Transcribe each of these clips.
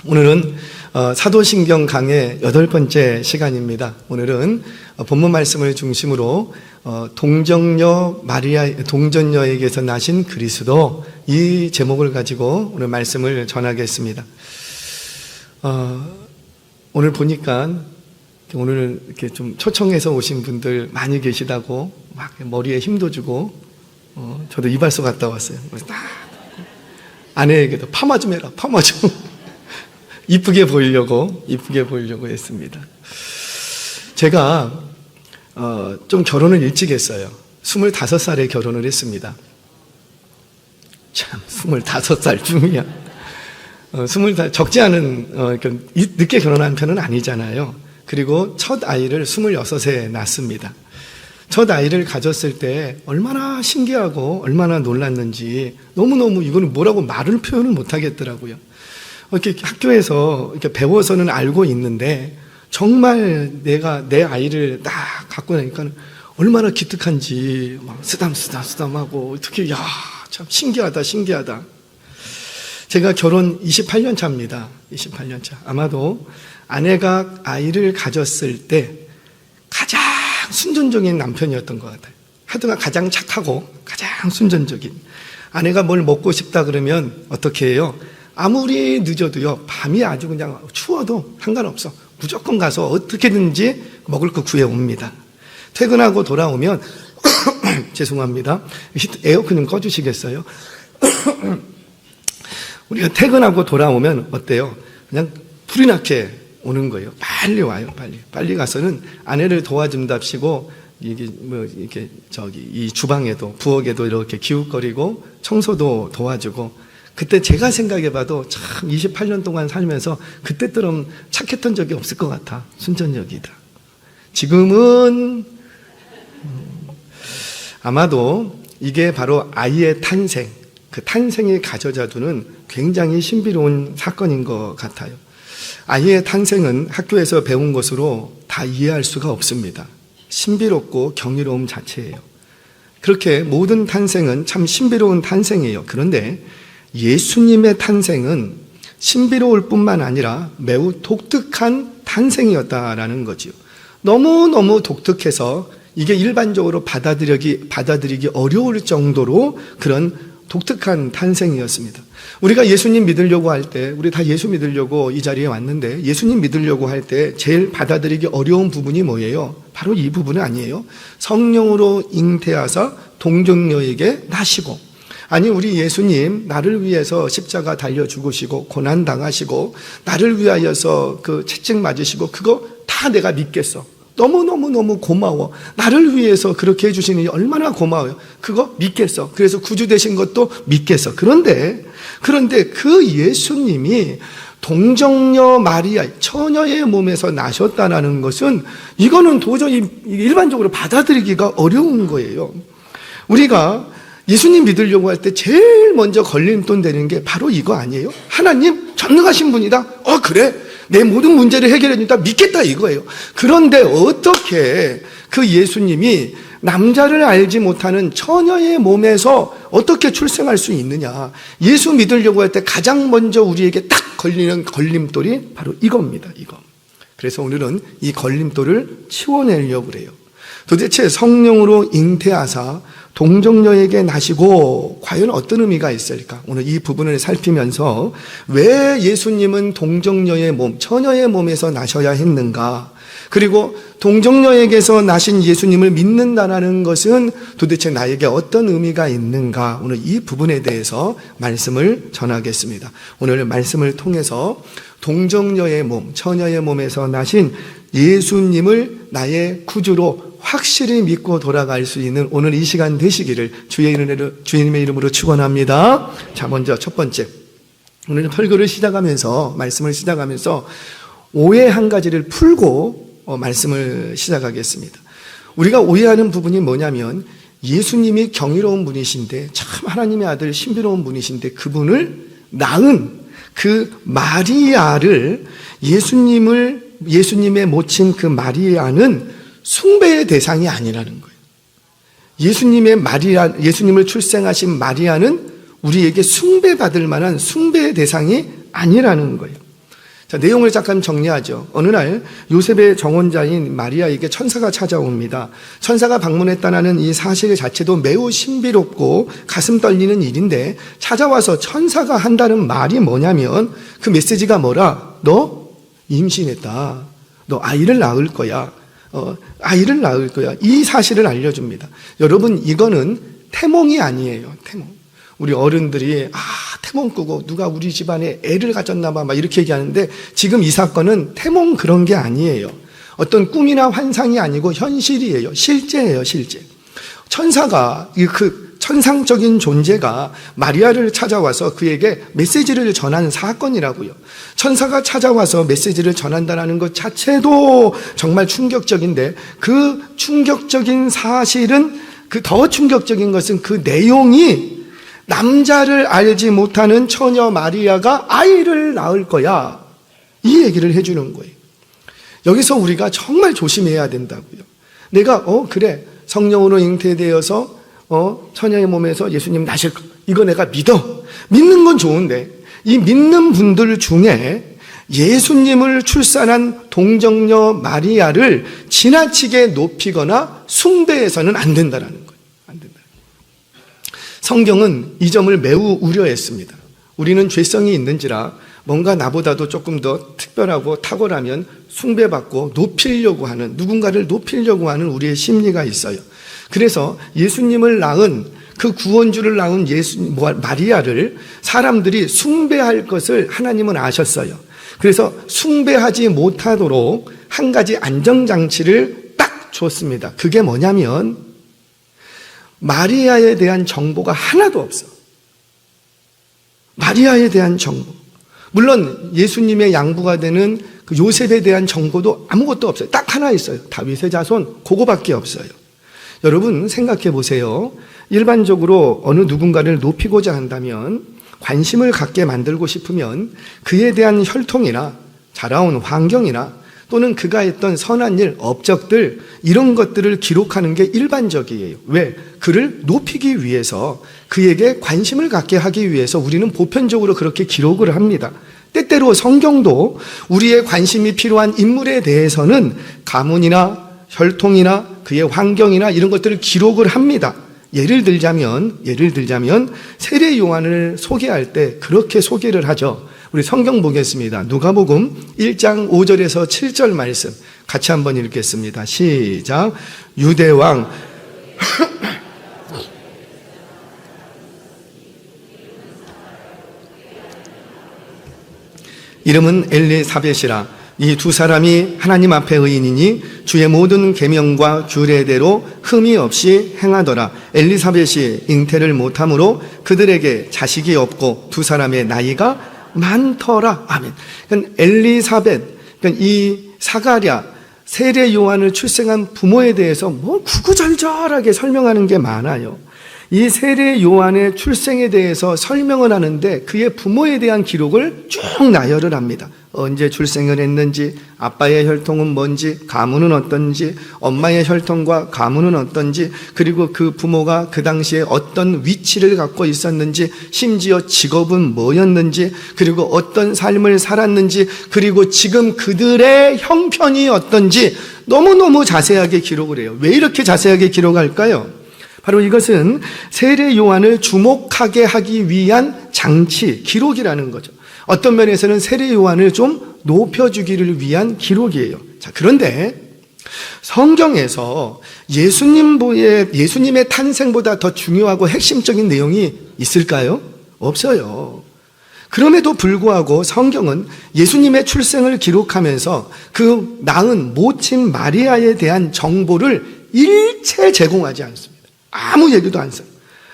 오늘은 사도신경 강의 8번째 시간입니다. 오늘은 본문 말씀을 중심으로 동정녀에게서 나신 그리스도, 이 제목을 가지고 오늘 말씀을 전하겠습니다. 오늘 보니까 오늘 이렇게 좀 초청해서 오신 분들 많이 계시다고 막 머리에 힘도 주고, 저도 이발소 갔다 왔어요. 아내에게도 파마 좀 해라, 파마 좀. 이쁘게 보이려고 했습니다. 제가 좀 결혼을 일찍 했어요. 25살에 결혼을 했습니다. 참, 25살 중이야. 20살, 적지 않은, 늦게 결혼한 편은 아니잖아요. 그리고 첫 아이를 26에 낳습니다. 첫 아이를 가졌을 때 얼마나 신기하고 얼마나 놀랐는지 너무너무 이거는 뭐라고 말을 표현을 못 하겠더라고요. 이렇게 학교에서 이렇게 배워서는 알고 있는데 정말 내가 내 아이를 딱 갖고 나니까 얼마나 기특한지 막 쓰담하고 어떻게, 야, 참 신기하다. 제가 결혼 28년 차입니다. 28년 차. 아마도 아내가 아이를 가졌을 때 가장 순전적인 남편이었던 것 같아요. 하여튼 가장 착하고 가장 순전적인. 아내가 뭘 먹고 싶다 그러면 어떻게 해요? 아무리 늦어도요, 밤이 아주 그냥 추워도 상관없어. 무조건 가서 어떻게든지 먹을 거 구해옵니다. 퇴근하고 돌아오면, 죄송합니다. 에어컨 좀 꺼주시겠어요? 우리가 퇴근하고 돌아오면 어때요? 그냥 불이 나게 오는 거예요. 빨리 와요, 빨리 가서는 아내를 도와준답시고, 이 주방에도, 부엌에도 이렇게 기웃거리고, 청소도 도와주고, 그때 제가 생각해봐도 참 28년 동안 살면서 그때처럼 착했던 적이 없을 것 같아. 순전적이다. 지금은 아마도 이게 바로 아이의 탄생, 그 탄생이 가져다 두는 굉장히 신비로운 사건인 것 같아요. 아이의 탄생은 학교에서 배운 것으로 다 이해할 수가 없습니다. 신비롭고 경이로움 자체예요. 그렇게 모든 탄생은 참 신비로운 탄생이에요. 그런데 예수님의 탄생은 신비로울 뿐만 아니라 매우 독특한 탄생이었다라는 거지요. 너무너무 독특해서 이게 일반적으로 받아들이기 어려울 정도로 그런 독특한 탄생이었습니다. 우리가 예수님 믿으려고 할 때, 우리 다 예수 믿으려고 이 자리에 왔는데, 예수님 믿으려고 할 때 제일 받아들이기 어려운 부분이 뭐예요? 바로 이 부분은 아니에요. 성령으로 잉태하사 동정녀에게 나시고, 아니, 우리 예수님 나를 위해서 십자가 달려 죽으시고 고난 당하시고 나를 위하여서 그 채찍 맞으시고 그거 다 내가 믿겠어. 너무 고마워. 나를 위해서 그렇게 해주시니 얼마나 고마워요. 그거 믿겠어. 그래서 구주 되신 것도 믿겠어. 그런데 그 예수님이 동정녀 마리아, 처녀의 몸에서 나셨다는 것은 이거는 도저히 일반적으로 받아들이기가 어려운 거예요. 우리가 예수님 믿으려고 할 때 제일 먼저 걸림돌 되는 게 바로 이거 아니에요? 하나님 전능하신 분이다. 그래, 내 모든 문제를 해결해 준다, 믿겠다, 이거예요. 그런데 어떻게 그 예수님이 남자를 알지 못하는 처녀의 몸에서 어떻게 출생할 수 있느냐? 예수 믿으려고 할 때 가장 먼저 우리에게 딱 걸리는 걸림돌이 바로 이겁니다. 이거. 그래서 오늘은 이 걸림돌을 치워내려고 그래요. 도대체 성령으로 잉태하사 동정녀에게 나시고 과연 어떤 의미가 있을까? 오늘 이 부분을 살피면서 왜 예수님은 동정녀의 몸, 처녀의 몸에서 나셔야 했는가? 그리고 동정녀에게서 나신 예수님을 믿는다라는 것은 도대체 나에게 어떤 의미가 있는가? 오늘 이 부분에 대해서 말씀을 전하겠습니다. 오늘 말씀을 통해서 동정녀의 몸, 처녀의 몸에서 나신 예수님을 나의 구주로 확실히 믿고 돌아갈 수 있는 오늘 이 시간 되시기를 주님의 이름으로 축원합니다. 자, 먼저 첫 번째, 오늘 설교를 시작하면서, 말씀을 시작하면서 오해 한 가지를 풀고 말씀을 시작하겠습니다. 우리가 오해하는 부분이 뭐냐면, 예수님이 경이로운 분이신데, 참 하나님의 아들 신비로운 분이신데, 그분을 낳은 그 마리아를, 예수님의 모친 그 마리아는 숭배의 대상이 아니라는 거예요. 예수님을 출생하신 마리아는 우리에게 숭배받을 만한 숭배의 대상이 아니라는 거예요. 자, 내용을 잠깐 정리하죠. 어느 날 요셉의 정혼자인 마리아에게 천사가 찾아옵니다. 천사가 방문했다는 이 사실 자체도 매우 신비롭고 가슴 떨리는 일인데, 찾아와서 천사가 한다는 말이 뭐냐면 그 메시지가 뭐라? 너 임신했다. 너 아이를 낳을 거야. 아이를 낳을 거야. 이 사실을 알려줍니다. 여러분, 이거는 태몽이 아니에요. 태몽. 우리 어른들이 태몽 꾸고 누가 우리 집안에 애를 가졌나 봐 막 이렇게 얘기하는데, 지금 이 사건은 태몽 그런 게 아니에요. 어떤 꿈이나 환상이 아니고 현실이에요. 실제예요, 실제. 천사가, 그 천상적인 존재가 마리아를 찾아와서 그에게 메시지를 전한 사건이라고요. 천사가 찾아와서 메시지를 전한다는 것 자체도 정말 충격적인데, 그 충격적인 사실은, 그 더 충격적인 것은 그 내용이 남자를 알지 못하는 처녀 마리아가 아이를 낳을 거야, 이 얘기를 해주는 거예요. 여기서 우리가 정말 조심해야 된다고요. 내가 그래, 성령으로 잉태되어서 처녀의 몸에서 예수님 나실 거, 이거 내가 믿는 건 좋은데, 이 믿는 분들 중에 예수님을 출산한 동정녀 마리아를 지나치게 높이거나 숭배해서는 안 된다는 거예요. 안 된다. 성경은 이 점을 매우 우려했습니다. 우리는 죄성이 있는지라 뭔가 나보다도 조금 더 특별하고 탁월하면 숭배받고 높이려고 하는, 누군가를 높이려고 하는 우리의 심리가 있어요. 그래서 예수님을 낳은, 그 구원주를 낳은 마리아를 사람들이 숭배할 것을 하나님은 아셨어요. 그래서 숭배하지 못하도록 한 가지 안정장치를 딱 줬습니다. 그게 뭐냐면 마리아에 대한 정보가 하나도 없어. 마리아에 대한 정보. 물론 예수님의 양부가 되는 그 요셉에 대한 정보도 아무것도 없어요. 딱 하나 있어요. 다윗의 자손, 그거밖에 없어요. 여러분 생각해 보세요. 일반적으로 어느 누군가를 높이고자 한다면, 관심을 갖게 만들고 싶으면 그에 대한 혈통이나 자라온 환경이나 또는 그가 했던 선한 일, 업적들, 이런 것들을 기록하는 게 일반적이에요. 왜? 그를 높이기 위해서, 그에게 관심을 갖게 하기 위해서 우리는 보편적으로 그렇게 기록을 합니다. 때때로 성경도 우리의 관심이 필요한 인물에 대해서는 가문이나 혈통이나 그의 환경이나 이런 것들을 기록을 합니다. 예를 들자면 세례 요한을 소개할 때 그렇게 소개를 하죠. 우리 성경 보겠습니다. 누가복음 1장 5절에서 7절 말씀 같이 한번 읽겠습니다. 시작. 유대왕 이름은 엘리사벳이라. 이 두 사람이 하나님 앞에 의인이니 주의 모든 계명과 규례대로 흠이 없이 행하더라. 엘리사벳이 잉태를 못함으로 그들에게 자식이 없고 두 사람의 나이가 많더라. 아멘. 그러니까 엘리사벳, 그러니까 이 사가랴, 세례 요한을 출생한 부모에 대해서 구구절절하게 설명하는 게 많아요. 이 세례 요한의 출생에 대해서 설명을 하는데 그의 부모에 대한 기록을 쭉 나열을 합니다. 언제 출생을 했는지, 아빠의 혈통은 뭔지, 가문은 어떤지, 엄마의 혈통과 가문은 어떤지, 그리고 그 부모가 그 당시에 어떤 위치를 갖고 있었는지, 심지어 직업은 뭐였는지, 그리고 어떤 삶을 살았는지, 그리고 지금 그들의 형편이 어떤지 너무너무 자세하게 기록을 해요. 왜 이렇게 자세하게 기록할까요? 바로 이것은 세례 요한을 주목하게 하기 위한 장치, 기록이라는 거죠. 어떤 면에서는 세례 요한을 좀 높여주기를 위한 기록이에요. 자, 그런데 성경에서 예수님의 탄생보다 더 중요하고 핵심적인 내용이 있을까요? 없어요. 그럼에도 불구하고 성경은 예수님의 출생을 기록하면서 그 낳은 모친 마리아에 대한 정보를 일체 제공하지 않습니다. 아무 얘기도 안 써요.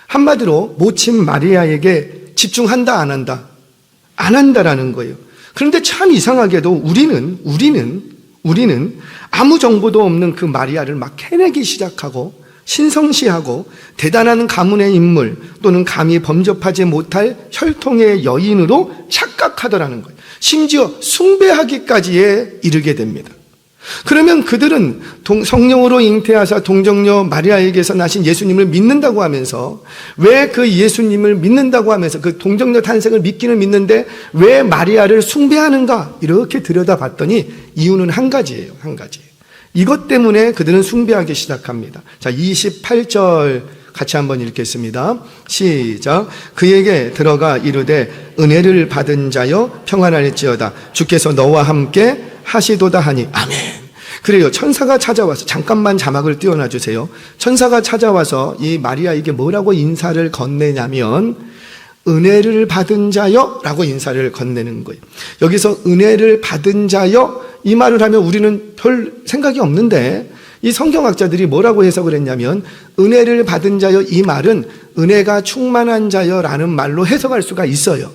한마디로 모친 마리아에게 집중한다, 안 한다? 안 한다라는 거예요. 그런데 참 이상하게도 우리는 아무 정보도 없는 그 마리아를 막 캐내기 시작하고 신성시하고 대단한 가문의 인물 또는 감히 범접하지 못할 혈통의 여인으로 착각하더라는 거예요. 심지어 숭배하기까지에 이르게 됩니다. 그러면 그들은 성령으로 잉태하사 동정녀 마리아에게서 나신 예수님을 믿는다고 하면서, 왜 그 예수님을 믿는다고 하면서 그 동정녀 탄생을 믿기는 믿는데 왜 마리아를 숭배하는가? 이렇게 들여다봤더니 이유는 한 가지예요. 한 가지. 이것 때문에 그들은 숭배하기 시작합니다. 자, 28절 같이 한번 읽겠습니다. 시작. 그에게 들어가 이르되 은혜를 받은 자여 평안할지어다. 주께서 너와 함께 하시도다 하니. 아멘. 그래요. 천사가 찾아와서, 잠깐만 자막을 띄워놔 주세요. 천사가 찾아와서 이 마리아에게 뭐라고 인사를 건네냐면 은혜를 받은 자여 라고 인사를 건네는 거예요. 여기서 은혜를 받은 자여, 이 말을 하면 우리는 별 생각이 없는데 이 성경학자들이 뭐라고 해석을 했냐면 은혜를 받은 자여, 이 말은 은혜가 충만한 자여라는 말로 해석할 수가 있어요.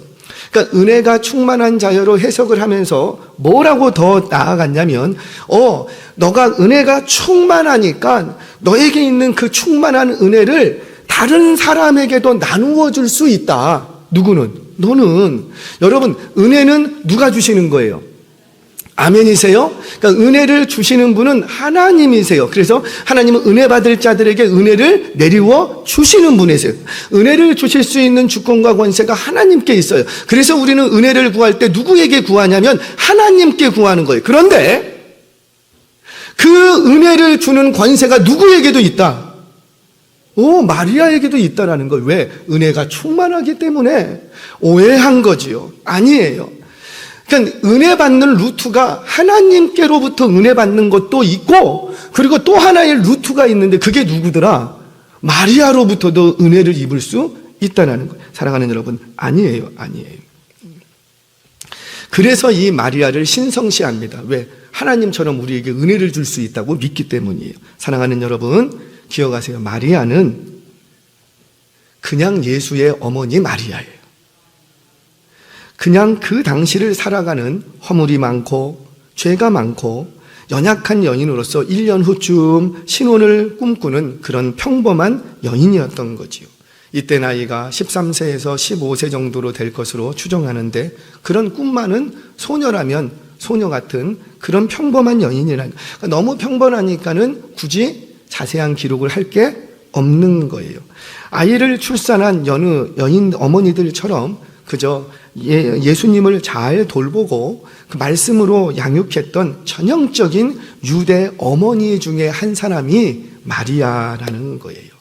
그러니까 은혜가 충만한 자여로 해석을 하면서 뭐라고 더 나아갔냐면 너가 은혜가 충만하니까 너에게 있는 그 충만한 은혜를 다른 사람에게도 나누어 줄 수 있다. 누구는? 너는. 여러분, 은혜는 누가 주시는 거예요? 아멘이세요? 그러니까 은혜를 주시는 분은 하나님이세요. 그래서 하나님은 은혜 받을 자들에게 은혜를 내리워 주시는 분이세요. 은혜를 주실 수 있는 주권과 권세가 하나님께 있어요. 그래서 우리는 은혜를 구할 때 누구에게 구하냐면 하나님께 구하는 거예요. 그런데 그 은혜를 주는 권세가 누구에게도 있다. 마리아에게도 있다라는 거예요. 왜? 은혜가 충만하기 때문에. 오해한 거지요. 아니에요. 그러니까 은혜 받는 루트가 하나님께로부터 은혜 받는 것도 있고, 그리고 또 하나의 루트가 있는데 그게 누구더라? 마리아로부터도 은혜를 입을 수 있다는 거예요. 사랑하는 여러분, 아니에요. 그래서 이 마리아를 신성시합니다. 왜? 하나님처럼 우리에게 은혜를 줄 수 있다고 믿기 때문이에요. 사랑하는 여러분, 기억하세요. 마리아는 그냥 예수의 어머니 마리아예요. 그냥 그 당시를 살아가는 허물이 많고 죄가 많고 연약한 여인으로서 1년 후쯤 신혼을 꿈꾸는 그런 평범한 여인이었던 거지요. 이때 나이가 13세에서 15세 정도로 될 것으로 추정하는데, 그런 꿈만은 소녀라면 소녀 같은 그런 평범한 여인이라는, 너무 평범하니까는 굳이 자세한 기록을 할 게 없는 거예요. 아이를 출산한 여느 여인 어머니들처럼 그저 예수님을 잘 돌보고 그 말씀으로 양육했던 전형적인 유대 어머니 중에 한 사람이 마리아라는 거예요.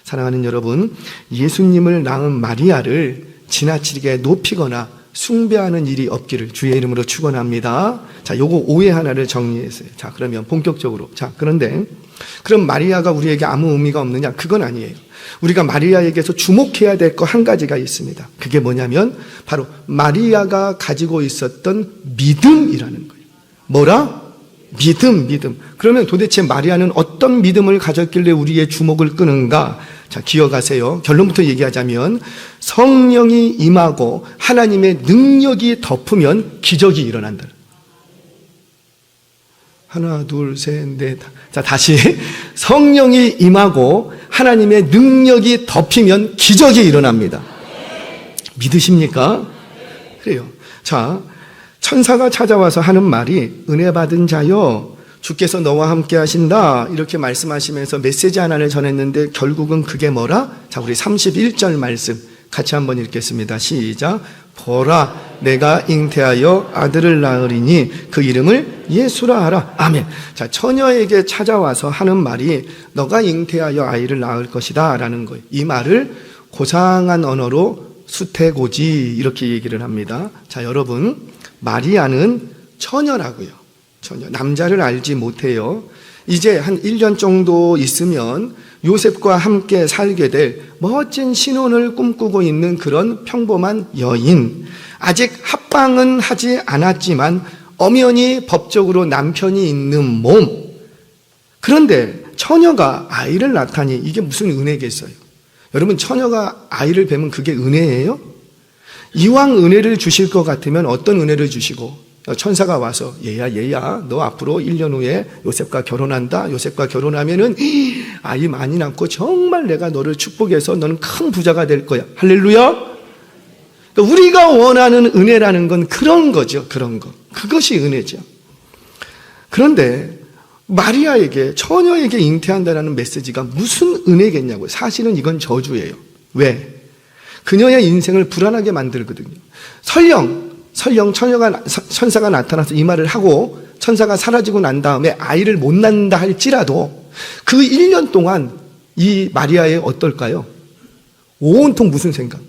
사랑하는 여러분, 예수님을 낳은 마리아를 지나치게 높이거나 숭배하는 일이 없기를 주의 이름으로 축원합니다. 자, 요거 오해 하나를 정리했어요. 자, 그러면 본격적으로. 자, 그런데 그럼 마리아가 우리에게 아무 의미가 없느냐? 그건 아니에요. 우리가 마리아에게서 주목해야 될 거 한 가지가 있습니다. 그게 뭐냐면 바로 마리아가 가지고 있었던 믿음이라는 거예요. 뭐라? 믿음. 그러면 도대체 마리아는 어떤 믿음을 가졌길래 우리의 주목을 끄는가? 자, 기억하세요. 결론부터 얘기하자면 성령이 임하고 하나님의 능력이 덮으면 기적이 일어난다. 하나, 둘, 셋, 넷. 자, 다시. 성령이 임하고 하나님의 능력이 덮이면 기적이 일어납니다. 믿으십니까? 그래요. 자, 천사가 찾아와서 하는 말이 은혜 받은 자여 주께서 너와 함께 하신다, 이렇게 말씀하시면서 메시지 하나를 전했는데 결국은 그게 뭐라? 자, 우리 31절 말씀 같이 한번 읽겠습니다. 시작. 보라, 내가 잉태하여 아들을 낳으리니 그 이름을 예수라 하라. 아멘. 자, 처녀에게 찾아와서 하는 말이 너가 잉태하여 아이를 낳을 것이다 라는 거예요. 이 말을 고상한 언어로 수태고지 이렇게 얘기를 합니다. 자, 여러분, 마리아는 처녀라고요. 처녀. 남자를 알지 못해요. 이제 한 1년 정도 있으면 요셉과 함께 살게 될 멋진 신혼을 꿈꾸고 있는 그런 평범한 여인. 아직 합방은 하지 않았지만 엄연히 법적으로 남편이 있는 몸. 그런데 처녀가 아이를 낳다니 이게 무슨 은혜겠어요? 여러분, 처녀가 아이를 뵈면 그게 은혜예요? 이왕 은혜를 주실 것 같으면 어떤 은혜를 주시고, 천사가 와서 얘야 너 앞으로 1년 후에 요셉과 결혼한다. 요셉과 결혼하면은 아이 많이 낳고 정말 내가 너를 축복해서 너는 큰 부자가 될 거야. 할렐루야. 우리가 원하는 은혜라는 건 그런 거죠. 그런 거. 그것이 은혜죠. 그런데 마리아에게, 처녀에게 잉태한다는 메시지가 무슨 은혜겠냐고요. 사실은 이건 저주예요. 왜? 그녀의 인생을 불안하게 만들거든요. 설령 천사가 나타나서 이 말을 하고 천사가 사라지고 난 다음에 아이를 못 낳는다 할지라도 그 1년 동안 이 마리아의 어떨까요? 온통 무슨 생각?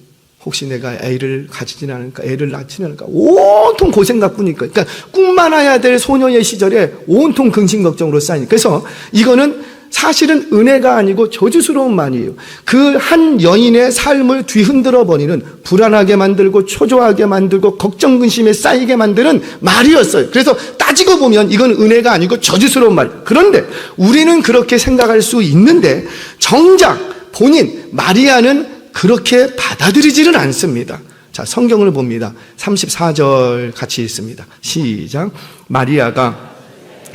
혹시 내가 애를 가지진 않을까? 애를 낳지는 않을까? 온통 그 생각뿐이니까. 그러니까 꿈만아야 될 소녀의 시절에 온통 근심 걱정으로 쌓이니까. 그래서 이거는 사실은 은혜가 아니고 저주스러운 말이에요. 그 한 여인의 삶을 뒤흔들어 버리는, 불안하게 만들고 초조하게 만들고 걱정 근심에 쌓이게 만드는 말이었어요. 그래서 따지고 보면 이건 은혜가 아니고 저주스러운 말. 그런데 우리는 그렇게 생각할 수 있는데 정작 본인 마리아는 그렇게 받아들이지는 않습니다. 자, 성경을 봅니다. 34절 같이 읽습니다. 시작. 마리아가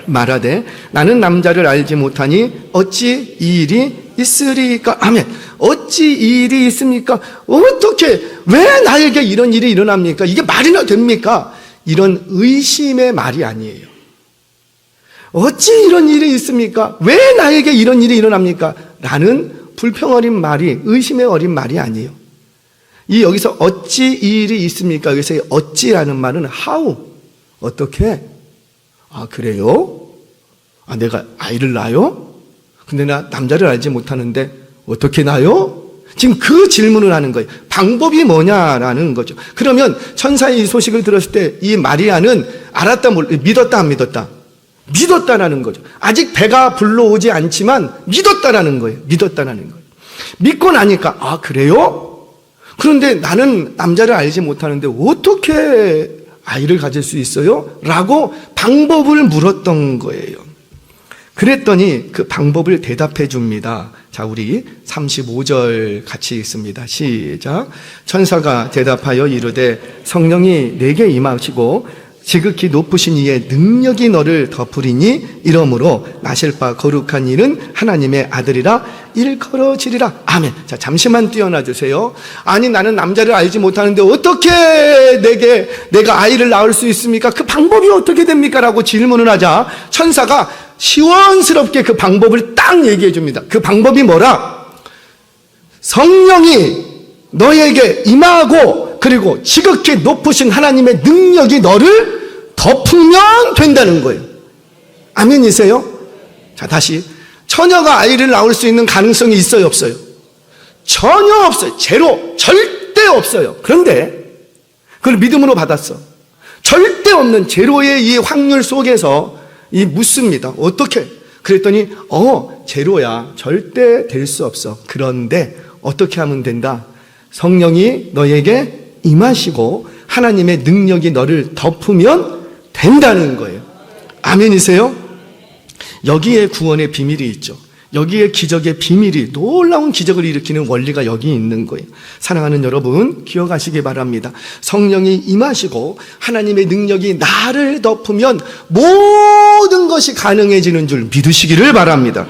말하되 나는 남자를 알지 못하니 어찌 이 일이 있으리까? 아멘. 어찌 이 일이 있습니까? 어떻게, 왜 나에게 이런 일이 일어납니까? 이게 말이나 됩니까? 이런 의심의 말이 아니에요. 어찌 이런 일이 있습니까? 왜 나에게 이런 일이 일어납니까? 라는 불평 어린 말이, 의심의 어린 말이 아니에요. 이 여기서 어찌 이 일이 있습니까? 여기서 어찌라는 말은 how, 어떻게? 아, 그래요? 아, 내가 아이를 낳아요? 근데 나 남자를 알지 못하는데 어떻게 낳아요? 지금 그 질문을 하는 거예요. 방법이 뭐냐라는 거죠. 그러면 천사의 이 소식을 들었을 때 이 마리아는 알았다, 믿었다, 안 믿었다? 믿었다라는 거죠. 아직 배가 불러오지 않지만 믿었다라는 거예요. 믿었다라는 거예요. 믿고 나니까, 아, 그래요? 그런데 나는 남자를 알지 못하는데 어떻게 아이를 가질 수 있어요? 라고 방법을 물었던 거예요. 그랬더니 그 방법을 대답해 줍니다. 자, 우리 35절 같이 읽습니다. 시작. 천사가 대답하여 이르되 성령이 내게 임하시고 지극히 높으신 이의 능력이 너를 덮으리니 이러므로 나실 바 거룩한 이는 하나님의 아들이라 일컬어지리라. 아멘. 자, 잠시만 뛰어나 주세요. 아니, 나는 남자를 알지 못하는데 어떻게 내가 아이를 낳을 수 있습니까? 그 방법이 어떻게 됩니까? 라고 질문을 하자 천사가 시원스럽게 그 방법을 딱 얘기해 줍니다. 그 방법이 뭐라? 성령이 너에게 임하고 그리고 지극히 높으신 하나님의 능력이 너를 덮으면 된다는 거예요. 아멘이세요? 자, 다시. 처녀가 아이를 낳을 수 있는 가능성이 있어요, 없어요? 전혀 없어요. 제로. 절대 없어요. 그런데 그걸 믿음으로 받았어. 절대 없는 제로의 이 확률 속에서 묻습니다. 어떻게? 그랬더니 제로야. 절대 될 수 없어. 그런데 어떻게 하면 된다? 성령이 너에게 임하시고 하나님의 능력이 너를 덮으면 된다는 거예요. 아멘이세요? 여기에 구원의 비밀이 있죠. 여기에 기적의 비밀이, 놀라운 기적을 일으키는 원리가 여기 있는 거예요. 사랑하는 여러분, 기억하시기 바랍니다. 성령이 임하시고 하나님의 능력이 나를 덮으면 모든 것이 가능해지는 줄 믿으시기를 바랍니다.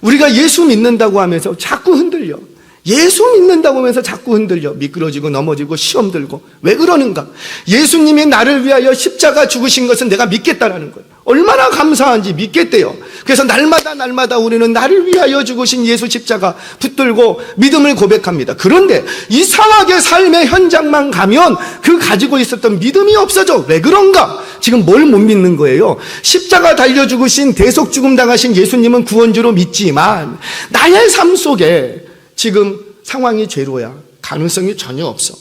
우리가 예수 믿는다고 하면서 자꾸 흔들려. 예수 믿는다고 하면서 자꾸 흔들려. 미끄러지고 넘어지고 시험 들고. 왜 그러는가? 예수님이 나를 위하여 십자가 죽으신 것은 내가 믿겠다라는 거예요. 얼마나 감사한지 믿겠대요. 그래서 날마다 우리는 나를 위하여 죽으신 예수 십자가 붙들고 믿음을 고백합니다. 그런데 이상하게 삶의 현장만 가면 그 가지고 있었던 믿음이 없어져. 왜 그런가? 지금 뭘 못 믿는 거예요? 십자가 달려 죽으신 대속 죽음 당하신 예수님은 구원주로 믿지만 나의 삶 속에 지금 상황이 제로야. 가능성이 전혀 없어.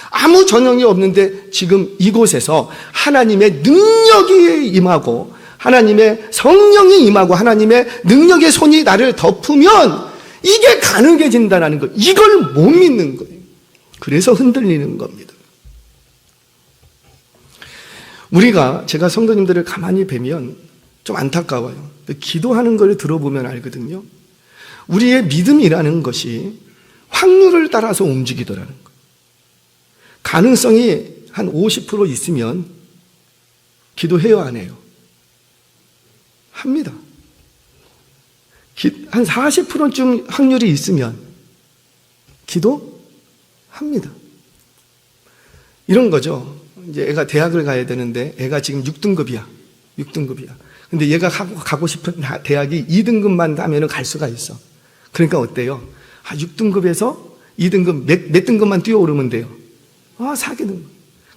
아무 전형이 없는데 지금 이곳에서 하나님의 능력이 임하고 하나님의 성령이 임하고 하나님의 능력의 손이 나를 덮으면 이게 가능해진다는 거. 이걸 못 믿는 거예요. 그래서 흔들리는 겁니다. 제가 성도님들을 가만히 뵈면 좀 안타까워요. 기도하는 걸 들어보면 알거든요. 우리의 믿음이라는 것이 확률을 따라서 움직이더라는 거예요. 가능성이 한 50% 있으면 기도해요, 안 해요? 합니다. 한 40%쯤 확률이 있으면 기도합니다. 이런 거죠. 이제 애가 대학을 가야 되는데 애가 지금 6등급이야. 근데 얘가 가고 싶은 대학이 2등급만 하면은 갈 수가 있어. 그러니까 어때요? 6등급에서 2등급 몇 등급만 뛰어오르면 돼요. 4등급.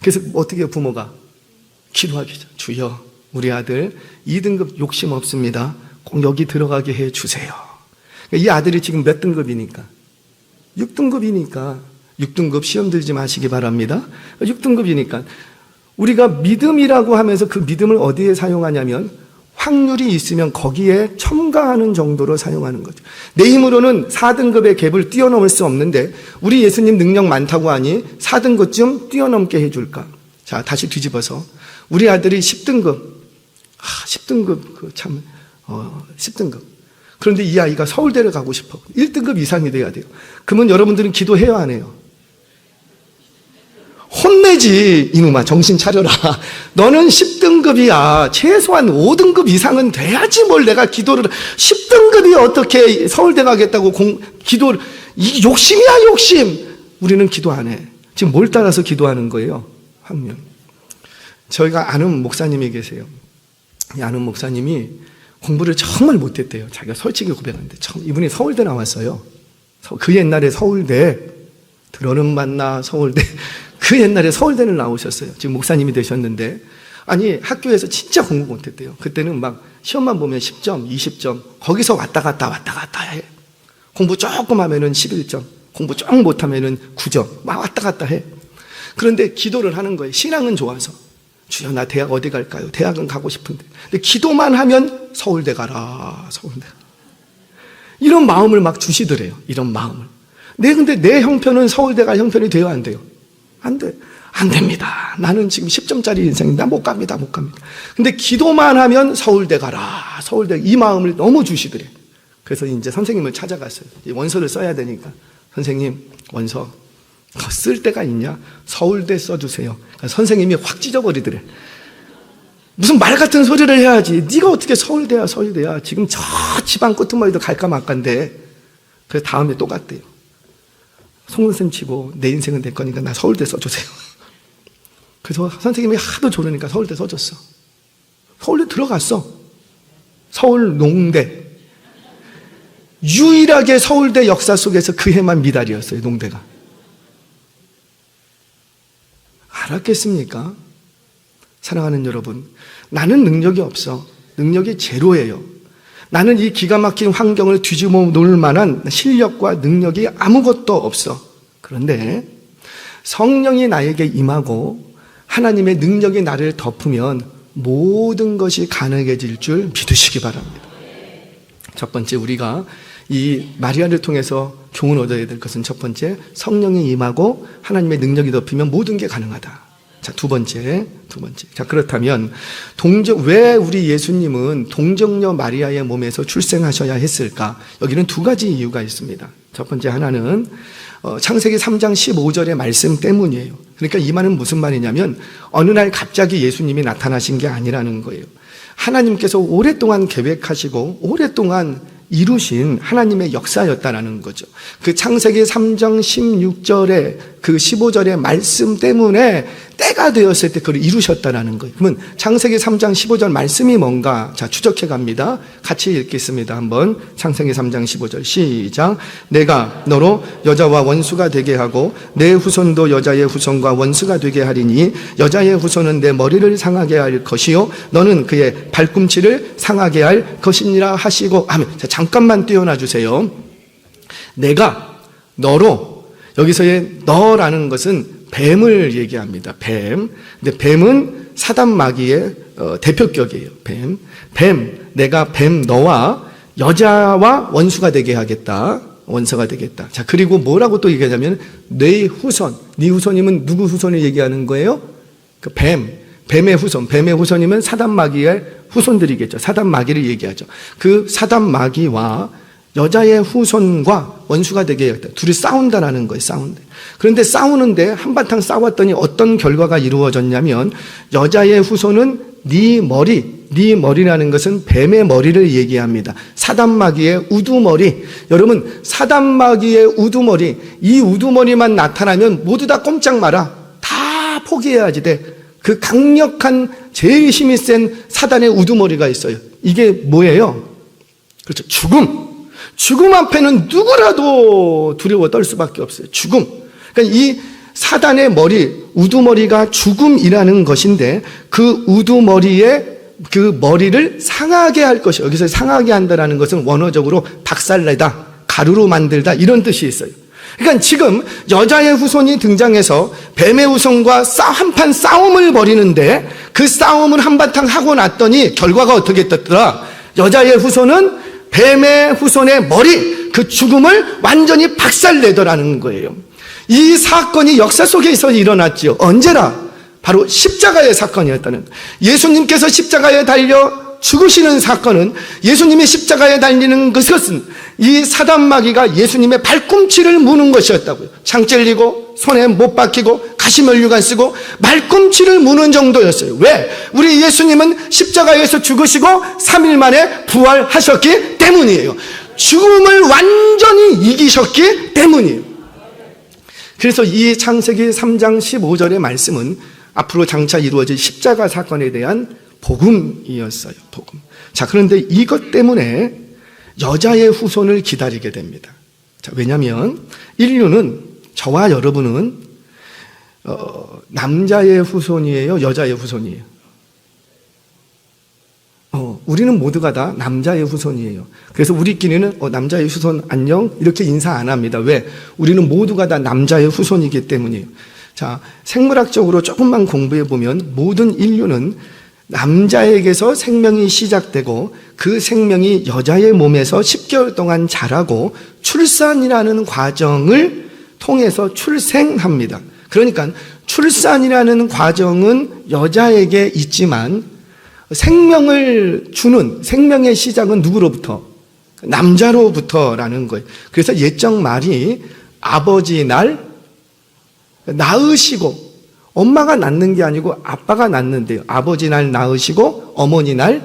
그래서 어떻게 해요, 부모가? 기도하기죠. 주여, 우리 아들 2등급 욕심 없습니다. 꼭 여기 들어가게 해 주세요. 이 아들이 지금 몇 등급이니까? 6등급이니까 6등급 시험 들지 마시기 바랍니다. 6등급이니까 우리가 믿음이라고 하면서 그 믿음을 어디에 사용하냐면 확률이 있으면 거기에 첨가하는 정도로 사용하는 거죠. 내 힘으로는 4등급의 갭을 뛰어넘을 수 없는데 우리 예수님 능력 많다고 하니 4등급쯤 뛰어넘게 해줄까? 자, 다시 뒤집어서 우리 아들이 10등급 10등급 10등급. 그런데 이 아이가 서울대를 가고 싶어. 1등급 이상이 돼야 돼요. 그러면 여러분들은 기도해요, 안 해요? 혼내지. 이놈아, 정신 차려라. 너는 10등급이야. 최소한 5등급 이상은 돼야지 뭘 내가 기도를. 10등급이 어떻게 서울대 가겠다고 기도를. 이 욕심이야, 욕심. 우리는 기도 안 해. 지금 뭘 따라서 기도하는 거예요? 확률. 저희가 아는 목사님이 계세요. 이 아는 목사님이 공부를 정말 못했대요. 자기가 솔직히 고백하는데 이분이 서울대 나왔어요. 그 옛날에 서울대 들어는 만나 서울대 그 옛날에 서울대를 나오셨어요. 지금 목사님이 되셨는데 아니 학교에서 진짜 공부 못했대요. 그때는 막 시험만 보면 10점, 20점 거기서 왔다 갔다 해. 공부 조금 하면은 11점, 공부 조금 못하면은 9점 막 왔다 갔다 해. 그런데 기도를 하는 거예요. 신앙은 좋아서. 주여, 나 대학 어디 갈까요? 대학은 가고 싶은데. 근데 기도만 하면 서울대 가라, 서울대. 이런 마음을 막 주시더래요. 이런 마음을. 근데 내 형편은 서울대 갈 형편이 돼요, 안 돼요? 안 돼. 안 됩니다. 나는 지금 10점짜리 인생인데 못 갑니다. 근데 기도만 하면 서울대 가라, 서울대. 이 마음을 너무 주시더래요. 그래서 이제 선생님을 찾아갔어요. 원서를 써야 되니까. 선생님, 원서 쓸 데가 있냐? 서울대 써주세요. 선생님이 확 찢어버리더래. 무슨 말 같은 소리를 해야지. 네가 어떻게 서울대야. 지금 저 지방 끄트머리도 갈까 말까인데. 그래서 다음에 또 갔대요. 송선생 치고 내 인생은 내 거니까 나 서울대 써주세요. 그래서 선생님이 하도 조르니까 서울대 써줬어. 서울대 들어갔어. 서울 농대. 유일하게 서울대 역사 속에서 그 해만 미달이었어요, 농대가. 알았겠습니까? 사랑하는 여러분, 나는 능력이 없어. 능력이 제로예요. 나는 이 기가 막힌 환경을 뒤집어 놓을 만한 실력과 능력이 아무것도 없어. 그런데 성령이 나에게 임하고 하나님의 능력이 나를 덮으면 모든 것이 가능해질 줄 믿으시기 바랍니다. 첫 번째, 우리가 이 마리아를 통해서 교훈을 얻어야 될 것은 첫 번째, 성령이 임하고 하나님의 능력이 덮이면 모든 게 가능하다. 자, 두 번째. 자, 그렇다면 왜 우리 예수님은 동정녀 마리아의 몸에서 출생하셔야 했을까? 여기는 두 가지 이유가 있습니다. 첫 번째 하나는 창세기 3장 15절의 말씀 때문이에요. 그러니까 이 말은 무슨 말이냐면 어느 날 갑자기 예수님이 나타나신 게 아니라는 거예요. 하나님께서 오랫동안 계획하시고 오랫동안 이루신 하나님의 역사였다라는 거죠. 그 창세기 3장 16절에 그 15절의 말씀 때문에 때가 되었을 때 그걸 이루셨다라는 거예요. 그러면 창세기 3장 15절 말씀이 뭔가? 자, 추적해 갑니다. 같이 읽겠습니다. 한번 창세기 3장 15절 시작. 내가 너로 여자와 원수가 되게 하고 내 후손도 여자의 후손과 원수가 되게 하리니 여자의 후손은 내 머리를 상하게 할 것이요 너는 그의 발꿈치를 상하게 할 것이니라 하시고 하면, 자, 잠깐만 띄워놔 주세요. 내가 너로, 여기서의 너라는 것은 뱀을 얘기합니다. 뱀. 근데 뱀은 사단 마귀의 대표격이에요. 뱀. 내가 뱀 너와 여자와 원수가 되게 하겠다. 원수가 되겠다. 자, 그리고 뭐라고 또 얘기하냐면 네 후손. 네 후손이면 누구 후손을 얘기하는 거예요? 그 뱀의 후손. 뱀의 후손이면 사단 마귀의 후손들이겠죠. 사단 마귀를 얘기하죠. 그 사단 마귀와 여자의 후손과 원수가 되게 하겠다. 둘이 싸운다라는 거예요. 싸운다. 그런데 싸우는데 한바탕 싸웠더니 어떤 결과가 이루어졌냐면 여자의 후손은 네 머리라는 것은 뱀의 머리를 얘기합니다. 사단 마귀의 우두머리. 여러분, 사단 마귀의 우두머리, 이 우두머리만 나타나면 모두 다 꼼짝 마라. 다 포기해야지 돼. 그 강력한 제일 힘이 센 사단의 우두머리가 있어요. 이게 뭐예요? 그렇죠. 죽음 앞에는 누구라도 두려워 떨 수밖에 없어요. 죽음. 그러니까 이 사단의 머리, 우두머리가 죽음이라는 것인데 그 우두머리에 그 머리를 상하게 할 것이에요. 여기서 상하게 한다는 것은 원어적으로 박살내다, 가루로 만들다 이런 뜻이 있어요. 그러니까 지금 여자의 후손이 등장해서 뱀의 후손과 한판 싸움을 벌이는데 그 싸움을 한바탕 하고 났더니 결과가 어떻게 됐더라? 여자의 후손은 뱀의 후손의 머리, 그 죽음을 완전히 박살내더라는 거예요. 이 사건이 역사 속에서 일어났지요. 언제라? 바로 십자가의 사건이었다는 거예요. 예수님께서 십자가에 달려 죽으시는 사건은, 예수님이 십자가에 달리는 것은 이 사단마귀가 예수님의 발꿈치를 무는 것이었다고요. 창 찔리고 손에 못 박히고 가시면류관 쓰고 발꿈치를 무는 정도였어요. 왜? 우리 예수님은 십자가에서 죽으시고 3일 만에 부활하셨기 때문이에요. 죽음을 완전히 이기셨기 때문이에요. 그래서 이 창세기 3장 15절의 말씀은 앞으로 장차 이루어질 십자가 사건에 대한 복음이었어요. 복음. 자, 그런데 이것 때문에 여자의 후손을 기다리게 됩니다. 자, 왜냐하면 인류는, 저와 여러분은 남자의 후손이에요, 여자의 후손이에요? 우리는 모두가 다 남자의 후손이에요. 그래서 우리끼리는 남자의 후손 안녕 이렇게 인사 안 합니다. 왜? 우리는 모두가 다 남자의 후손이기 때문이에요. 자, 생물학적으로 조금만 공부해 보면 모든 인류는 남자에게서 생명이 시작되고 그 생명이 여자의 몸에서 10개월 동안 자라고 출산이라는 과정을 통해서 출생합니다. 그러니까 출산이라는 과정은 여자에게 있지만 생명을 주는, 생명의 시작은 누구로부터? 남자로부터라는 거예요. 그래서 옛적 말이 아버지 날 낳으시고, 엄마가 낳는 게 아니고 아빠가 낳는데요. 아버지 날 낳으시고 어머니 날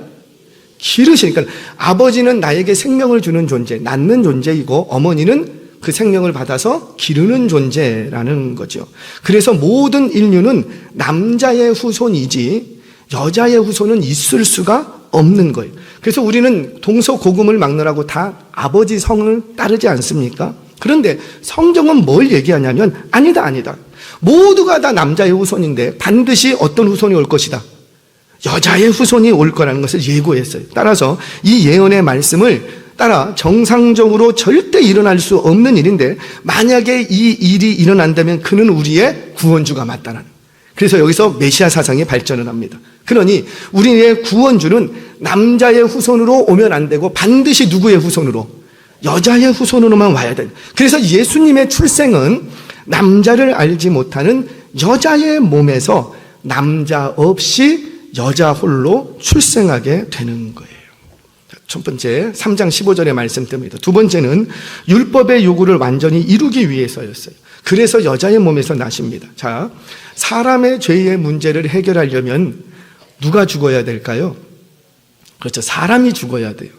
기르시니까, 아버지는 나에게 생명을 주는 존재, 낳는 존재이고 어머니는 그 생명을 받아서 기르는 존재라는 거죠. 그래서 모든 인류는 남자의 후손이지 여자의 후손은 있을 수가 없는 거예요. 그래서 우리는 동서고금을 막느라고 다 아버지 성을 따르지 않습니까? 그런데 성경은 뭘 얘기하냐면 아니다. 모두가 다 남자의 후손인데 반드시 어떤 후손이 올 것이다. 여자의 후손이 올 거라는 것을 예고했어요. 따라서 이 예언의 말씀을 따라 정상적으로 절대 일어날 수 없는 일인데 만약에 이 일이 일어난다면 그는 우리의 구원주가 맞다는. 그래서 여기서 메시아 사상이 발전을 합니다. 그러니 우리의 구원주는 남자의 후손으로 오면 안 되고 반드시 누구의 후손으로? 여자의 후손으로만 와야 돼. 그래서 예수님의 출생은 남자를 알지 못하는 여자의 몸에서 남자 없이 여자 홀로 출생하게 되는 거예요. 첫 번째 3장 15절의 말씀 때문이다. 두 번째는 율법의 요구를 완전히 이루기 위해서였어요. 그래서 여자의 몸에서 나십니다. 자, 사람의 죄의 문제를 해결하려면 누가 죽어야 될까요? 그렇죠. 사람이 죽어야 돼요.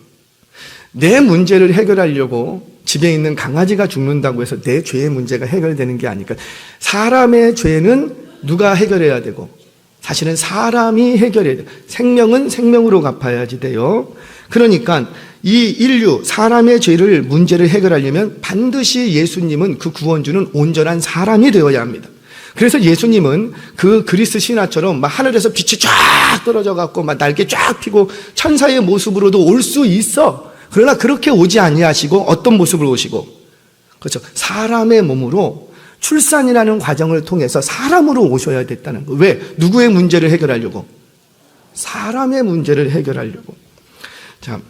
내 문제를 해결하려고 집에 있는 강아지가 죽는다고 해서 내 죄의 문제가 해결되는 게 아니니까, 사람의 죄는 누가 해결해야 되고 사실은 사람이 해결해야 돼요. 생명은 생명으로 갚아야지 돼요. 그러니까 이 인류, 사람의 죄를 문제를 해결하려면 반드시 예수님은, 그 구원주는 온전한 사람이 되어야 합니다. 그래서 예수님은 그 그리스 신화처럼 막 하늘에서 빛이 쫙 떨어져 갖고 막 날개 쫙 피고 천사의 모습으로도 올 수 있어. 그러나 그렇게 오지 아니하시고 어떤 모습으로 오시고, 그렇죠, 사람의 몸으로 출산이라는 과정을 통해서 사람으로 오셔야 됐다는 거예요. 왜? 누구의 문제를 해결하려고? 사람의 문제를 해결하려고. 자,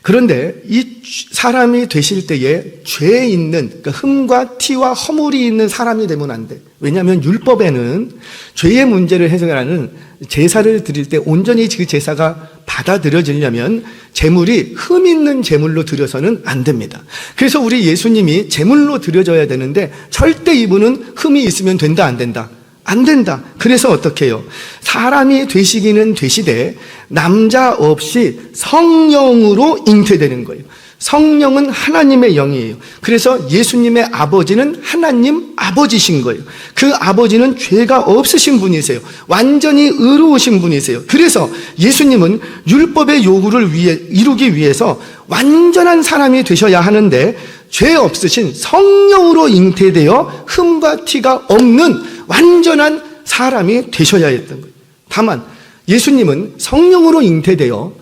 그런데 이 사람이 되실 때에 죄 있는, 그러니까 흠과 티와 허물이 있는 사람이 되면 안 돼. 왜냐하면 율법에는 죄의 문제를 해결하는 제사를 드릴 때 온전히 그 제사가 받아들여지려면 제물이 흠 있는 제물로 드려서는 안 됩니다. 그래서 우리 예수님이 제물로 드려져야 되는데 절대 이분은 흠이 있으면 된다, 안 된다? 안 된다. 그래서 어떻게 해요? 사람이 되시기는 되시되 남자 없이 성령으로 잉태되는 거예요. 성령은 하나님의 영이에요. 그래서 예수님의 아버지는 하나님 아버지신 거예요. 그 아버지는 죄가 없으신 분이세요. 완전히 의로우신 분이세요. 그래서 예수님은 율법의 요구를 이루기 위해서 완전한 사람이 되셔야 하는데 죄 없으신 성령으로 잉태되어 흠과 티가 없는 완전한 사람이 되셔야 했던 거예요. 다만 예수님은 성령으로 잉태되어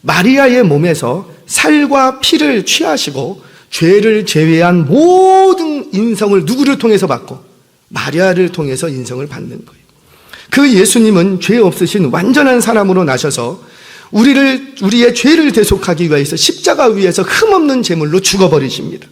마리아의 몸에서 살과 피를 취하시고 죄를 제외한 모든 인성을 누구를 통해서 받고 마리아를 통해서 인성을 받는 거예요. 그 예수님은 죄 없으신 완전한 사람으로 나셔서 우리의 죄를 대속하기 위해서 십자가 위에서 흠없는 제물로 죽어버리십니다.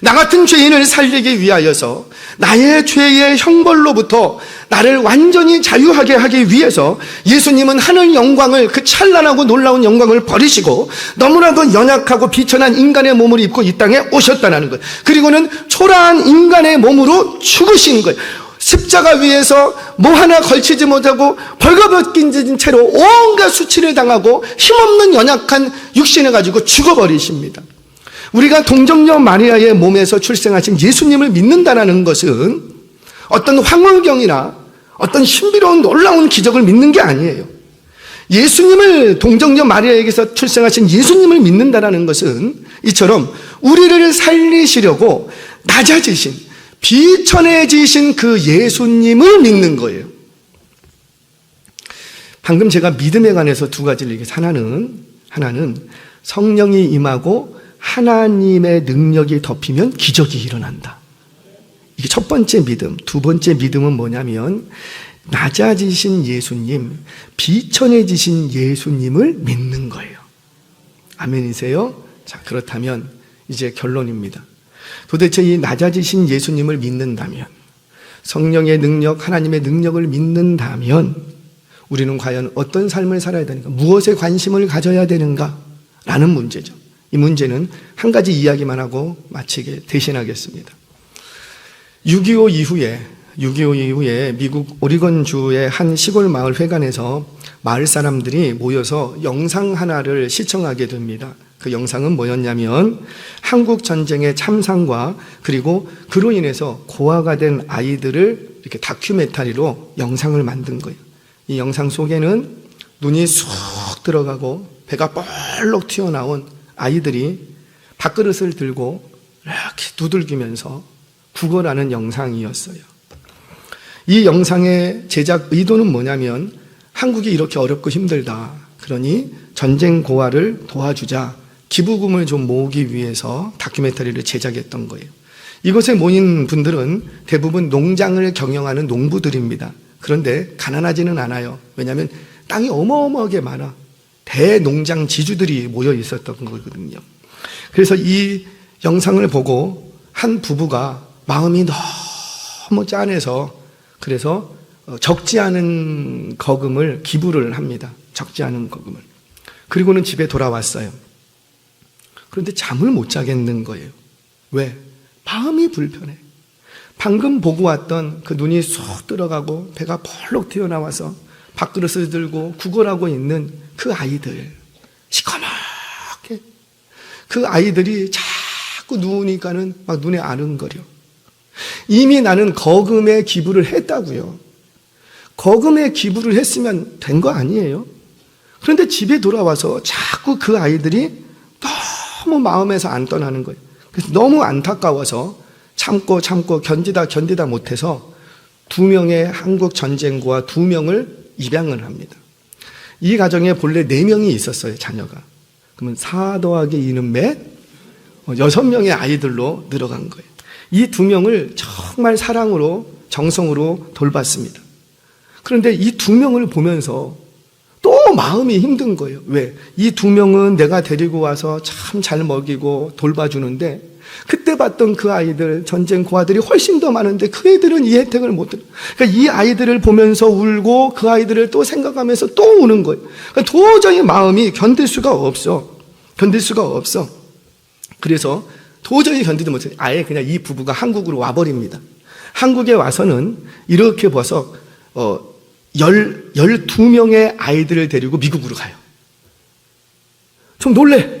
나 같은 죄인을 살리기 위하여서 나의 죄의 형벌로부터 나를 완전히 자유하게 하기 위해서 예수님은 하늘 영광을, 그 찬란하고 놀라운 영광을 버리시고 너무나도 연약하고 비천한 인간의 몸을 입고 이 땅에 오셨다는 거예요. 그리고는 초라한 인간의 몸으로 죽으신 거예요. 십자가 위에서 뭐 하나 걸치지 못하고 벌거벗긴 채로 온갖 수치를 당하고 힘없는 연약한 육신을 가지고 죽어버리십니다. 우리가 동정녀 마리아의 몸에서 출생하신 예수님을 믿는다는 것은 어떤 황홀경이나 어떤 신비로운 놀라운 기적을 믿는 게 아니에요. 예수님을, 동정녀 마리아에게서 출생하신 예수님을 믿는다는 것은 이처럼 우리를 살리시려고 낮아지신, 비천해지신 그 예수님을 믿는 거예요. 방금 제가 믿음에 관해서 두 가지를 얘기해서 하나는 성령이 임하고 하나님의 능력이 덮이면 기적이 일어난다. 이게 첫 번째 믿음. 두 번째 믿음은 뭐냐면 낮아지신 예수님, 비천해지신 예수님을 믿는 거예요. 아멘이세요? 자, 그렇다면 이제 결론입니다. 도대체 이 낮아지신 예수님을 믿는다면, 성령의 능력, 하나님의 능력을 믿는다면 우리는 과연 어떤 삶을 살아야 되는가? 무엇에 관심을 가져야 되는가? 라는 문제죠. 이 문제는 한 가지 이야기만 하고 마치게 대신하겠습니다. 6.25 이후에 미국 오리건주의 한 시골 마을 회관에서 마을 사람들이 모여서 영상 하나를 시청하게 됩니다. 그 영상은 뭐였냐면 한국 전쟁의 참상과 그리고 그로 인해서 고아가 된 아이들을 이렇게 다큐멘터리로 영상을 만든 거예요. 이 영상 속에는 눈이 쑥 들어가고 배가 볼록 튀어나온 아이들이 밥그릇을 들고 이렇게 두들기면서 구걸하는 영상이었어요. 이 영상의 제작 의도는 뭐냐면 한국이 이렇게 어렵고 힘들다. 그러니 전쟁 고아를 도와주자. 기부금을 좀 모으기 위해서 다큐멘터리를 제작했던 거예요. 이곳에 모인 분들은 대부분 농장을 경영하는 농부들입니다. 그런데 가난하지는 않아요. 왜냐하면 땅이 어마어마하게 많아. 대농장 지주들이 모여 있었던 거거든요. 그래서 이 영상을 보고 한 부부가 마음이 너무 짠해서 그래서 적지 않은 거금을 기부를 합니다. 적지 않은 거금을. 그리고는 집에 돌아왔어요. 그런데 잠을 못 자겠는 거예요. 왜? 마음이 불편해. 방금 보고 왔던 그 눈이 쏙 들어가고 배가 펄럭 튀어나와서 밥그릇을 들고 구걸하고 있는 그 아이들, 시커멓게 그 아이들이 자꾸 누우니까는 막 눈에 아른거려. 이미 나는 거금에 기부를 했다고요. 거금에 기부를 했으면 된 거 아니에요? 그런데 집에 돌아와서 자꾸 그 아이들이 너무 마음에서 안 떠나는 거예요. 그래서 너무 안타까워서 참고 견디다 못해서 2명의 한국 전쟁고아 2명을 입양을 합니다. 이 가정에 본래 4명이 있었어요, 자녀가. 그러면 4 더하기 2는 몇? 6명의 아이들로 늘어간 거예요. 이 2명을 정말 사랑으로, 정성으로 돌봤습니다. 그런데 이 2명을 보면서 또 마음이 힘든 거예요. 왜? 이 2명은 내가 데리고 와서 참 잘 먹이고 돌봐주는데 그때 봤던 그 아이들, 전쟁 고아들이 훨씬 더 많은데 그 애들은 이 혜택을 못 들어. 그러니까 이 아이들을 보면서 울고 그 아이들을 또 생각하면서 또 우는 거예요. 그러니까 도저히 마음이 견딜 수가 없어. 그래서 도저히 견디지 못해 아예 그냥 이 부부가 한국으로 와버립니다. 한국에 와서는 이렇게 봐서 12명의 아이들을 데리고 미국으로 가요. 좀 놀래.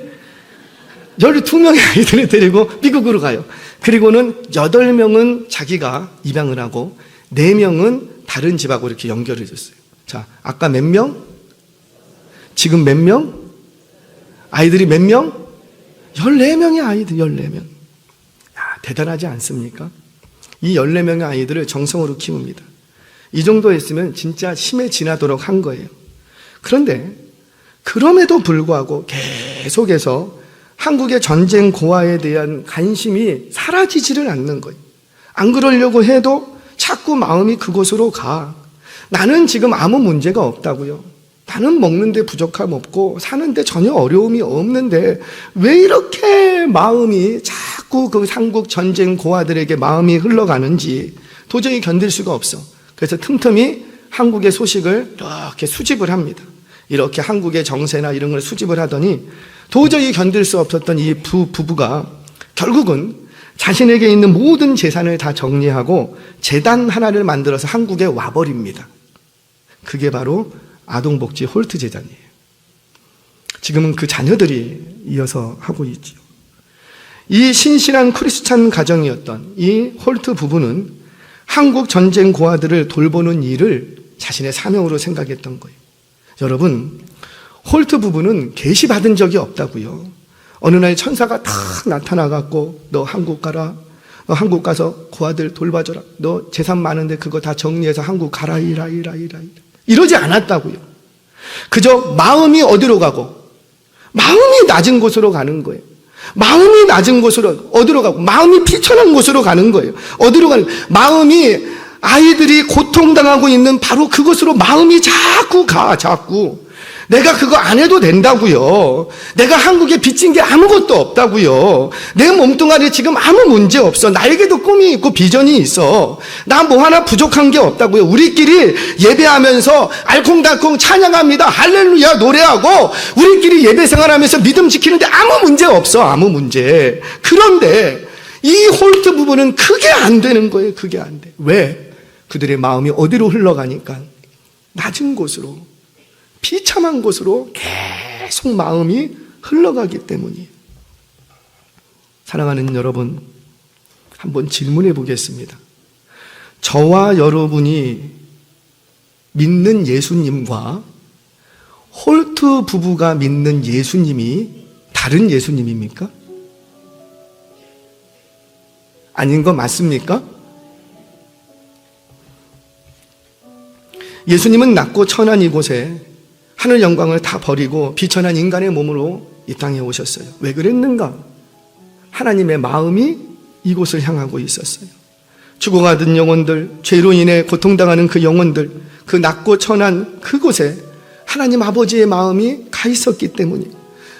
12명의 아이들을 데리고 미국으로 가요. 그리고는 8명은 자기가 입양을 하고 4명은 다른 집하고 이렇게 연결해 줬어요. 자, 아까 몇 명? 지금 몇 명? 아이들이 몇 명? 14명의 아이들, 14명. 야, 대단하지 않습니까? 이 14명의 아이들을 정성으로 키웁니다. 이 정도 했으면 진짜 심해 지나도록 한 거예요. 그런데 그럼에도 불구하고 계속해서 한국의 전쟁 고아에 대한 관심이 사라지지를 않는 거예요. 안 그러려고 해도 자꾸 마음이 그곳으로 가. 나는 지금 아무 문제가 없다고요. 나는 먹는데 부족함 없고 사는데 전혀 어려움이 없는데 왜 이렇게 마음이 자꾸 그 한국 전쟁 고아들에게 마음이 흘러가는지 도저히 견딜 수가 없어. 그래서 틈틈이 한국의 소식을 이렇게 수집을 합니다. 이렇게 한국의 정세나 이런 걸 수집을 하더니 도저히 견딜 수 없었던 이 부부가 결국은 자신에게 있는 모든 재산을 다 정리하고 재단 하나를 만들어서 한국에 와버립니다. 그게 바로 아동복지 홀트 재단이에요. 지금은 그 자녀들이 이어서 하고 있죠. 이 신실한 크리스찬 가정이었던 이 홀트 부부는 한국 전쟁 고아들을 돌보는 일을 자신의 사명으로 생각했던 거예요. 여러분, 홀트 부부는 계시받은 적이 없다고요. 어느 날 천사가 다 나타나갖고 너 한국 가라. 너 한국 가서 고아들 돌봐줘라. 너 재산 많은데 그거 다 정리해서 한국 가라. 이러지 않았다고요. 그저 마음이 어디로 가고 마음이 낮은 곳으로 가는 거예요. 마음이 낮은 곳으로 어디로 가고 마음이 비천한 곳으로 가는 거예요. 어디로 가는 마음이 아이들이 고통당하고 있는 바로 그곳으로 마음이 자꾸 가. 자꾸 내가 그거 안 해도 된다고요. 내가 한국에 빚진 게 아무것도 없다고요. 내 몸뚱아리 지금 아무 문제 없어. 나에게도 꿈이 있고 비전이 있어. 나 뭐 하나 부족한 게 없다고요. 우리끼리 예배하면서 알콩달콩 찬양합니다. 할렐루야 노래하고 우리끼리 예배 생활하면서 믿음 지키는데 아무 문제 없어. 아무 문제. 그런데 이 홀트 부부는 그게 안 되는 거예요. 그게 안 돼. 왜? 그들의 마음이 어디로 흘러가니까 낮은 곳으로, 비참한 곳으로 계속 마음이 흘러가기 때문이에요. 사랑하는 여러분, 한번 질문해 보겠습니다. 저와 여러분이 믿는 예수님과 홀트 부부가 믿는 예수님이 다른 예수님입니까? 아닌 거 맞습니까? 예수님은 낮고 천한 이곳에 하늘 영광을 다 버리고 비천한 인간의 몸으로 이 땅에 오셨어요. 왜 그랬는가? 하나님의 마음이 이곳을 향하고 있었어요. 죽어가던 영혼들, 죄로 인해 고통당하는 그 영혼들, 그 낮고 천한 그곳에 하나님 아버지의 마음이 가 있었기 때문이에요.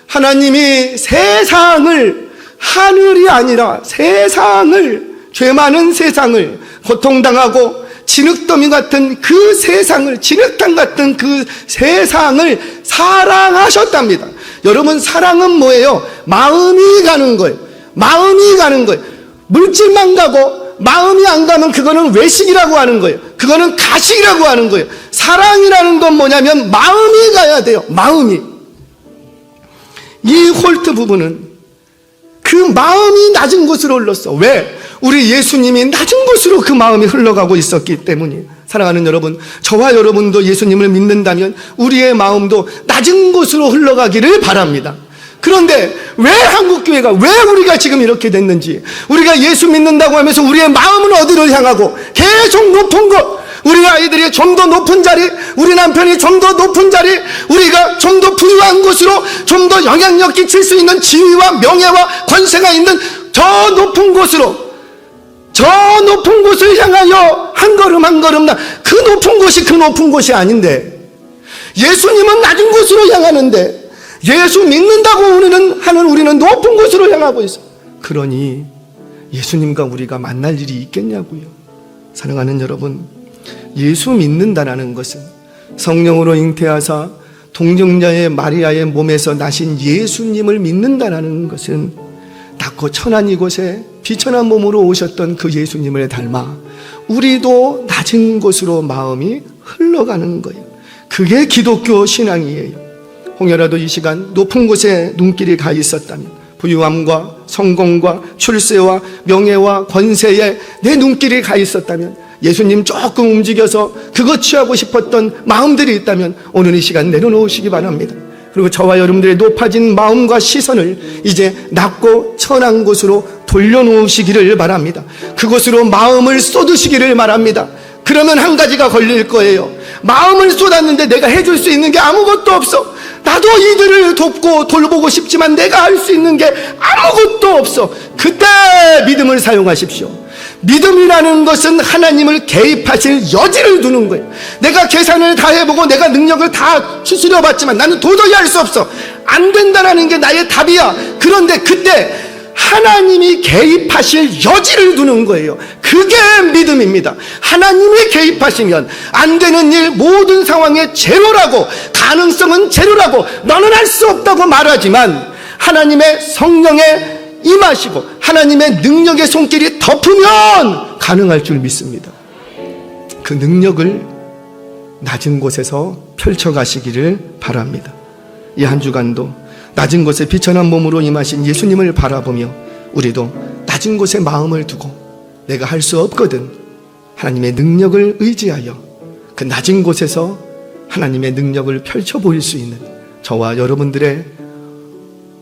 하나님이 세상을, 하늘이 아니라 세상을, 죄 많은 세상을, 고통당하고 진흙더미 같은 그 세상을, 진흙탕 같은 그 세상을 사랑하셨답니다. 여러분, 사랑은 뭐예요? 마음이 가는 거예요. 마음이 가는 거예요. 물질만 가고 마음이 안 가면 그거는 외식이라고 하는 거예요. 그거는 가식이라고 하는 거예요. 사랑이라는 건 뭐냐면 마음이 가야 돼요. 마음이. 이 홀트 부부는 그 마음이 낮은 곳으로 흘렀어. 왜? 우리 예수님이 낮은 곳으로 그 마음이 흘러가고 있었기 때문이에요. 사랑하는 여러분, 저와 여러분도 예수님을 믿는다면 우리의 마음도 낮은 곳으로 흘러가기를 바랍니다. 그런데 왜 한국교회가, 왜 우리가 지금 이렇게 됐는지, 우리가 예수 믿는다고 하면서 우리의 마음은 어디로 향하고 계속 높은 곳, 우리 아이들이 좀 더 높은 자리, 우리 남편이 좀 더 높은 자리, 우리가 좀 더 부유한 곳으로 좀 더 영향력 끼칠 수 있는 지위와 명예와 권세가 있는 저 높은 곳으로, 저 높은 곳을 향하여 한 걸음 한 걸음 그 높은 곳이 그 높은 곳이 아닌데, 예수님은 낮은 곳으로 향하는데 예수 믿는다고 우리는 높은 곳으로 향하고 있어. 그러니 예수님과 우리가 만날 일이 있겠냐고요. 사랑하는 여러분, 예수 믿는다라는 것은 성령으로 잉태하사 동정녀의 마리아의 몸에서 나신 예수님을 믿는다라는 것은 낮고 천한 이곳에 비천한 몸으로 오셨던 그 예수님을 닮아 우리도 낮은 곳으로 마음이 흘러가는 거예요. 그게 기독교 신앙이에요. 홍여라도 이 시간 높은 곳에 눈길이 가 있었다면, 부유함과 성공과 출세와 명예와 권세에 내 눈길이 가 있었다면, 예수님 조금 움직여서 그거 취하고 싶었던 마음들이 있다면 오늘 이 시간 내려놓으시기 바랍니다. 그리고 저와 여러분들의 높아진 마음과 시선을 이제 낮고 천한 곳으로 돌려놓으시기를 바랍니다. 그곳으로 마음을 쏟으시기를 바랍니다. 그러면 한 가지가 걸릴 거예요. 마음을 쏟았는데 내가 해줄 수 있는 게 아무것도 없어. 나도 이들을 돕고 돌보고 싶지만 내가 할 수 있는 게 아무것도 없어. 그때 믿음을 사용하십시오. 믿음이라는 것은 하나님을 개입하실 여지를 두는 거예요. 내가 계산을 다 해보고 내가 능력을 다 추스려 봤지만 나는 도저히 할 수 없어. 안 된다라는 게 나의 답이야. 그런데 그때 하나님이 개입하실 여지를 두는 거예요. 그게 믿음입니다. 하나님이 개입하시면 안 되는 일, 모든 상황에 제로라고, 가능성은 제로라고, 너는 할 수 없다고 말하지만 하나님의 성령에 임하시고 하나님의 능력의 손길이 덮으면 가능할 줄 믿습니다. 그 능력을 낮은 곳에서 펼쳐가시기를 바랍니다. 이 한 주간도 낮은 곳에 비천한 몸으로 임하신 예수님을 바라보며 우리도 낮은 곳에 마음을 두고 내가 할 수 없거든 하나님의 능력을 의지하여 그 낮은 곳에서 하나님의 능력을 펼쳐 보일 수 있는 저와 여러분들의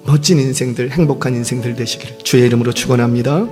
멋진 인생들, 행복한 인생들 되시기를 주의 이름으로 축원합니다.